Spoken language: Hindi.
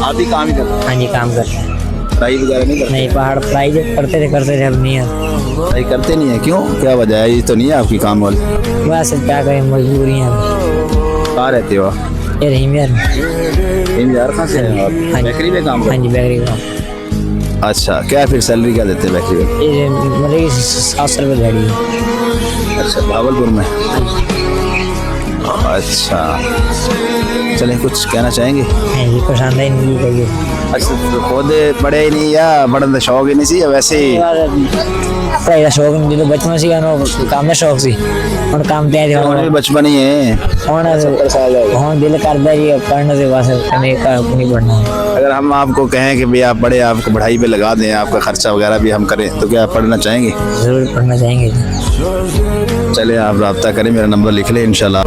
आप भी काम ही करते हैं? हाँ जी काम करते हैं। पढ़ाई वगैरह नहीं करते? नहीं पहाड़ पढ़ाई जो करते थे अब नहीं है। पढ़ाई करते नहीं है, क्यों, क्या वजह है? ये तो नहीं है आपकी काम वाली? बस क्या करें मजबूरियाँ। कहाँ रहते हो आप? ये रहीम यार। यार कहाँ से हैं आप? हाँ जी। बेकरी में काम हाँ करते जी बेकरी का। हैं? अच्छा, क्या फिर सैलरी क्या देते हैं बेकरी में? ये मतलब कि 700 रुपये दिहाड़ी है। अच्छा, भावलपुर में। अच्छा, चलिए कुछ कहना चाहेंगे? नहीं जी कुछ आंदा ही नहीं चाहिए। अच्छा, तो पौधे पढ़े ही नहीं या पढ़ने का शौक ही नहीं सी, या वैसे ही? पढ़ाई का शौक नहीं जो बचपन से काम का शौक सी ਹੁਣ ਕੰਮ ਤੇ ਆਏ हमारे भी बचपन ही है। ਹੁਣ दिल करता है जी पढ़ने से बस नहीं पढ़ना। अगर हम आपको कहें कि भाई आप पढ़े, आपको पढ़ाई पे लगा दें, आपका खर्चा वगैरह भी हम करें, तो क्या आप पढ़ना चाहेंगे? जरूर पढ़ना चाहेंगे जी। चलिए आप रब्ता करें, मेरा नंबर लिख लें इंशाल्लाह।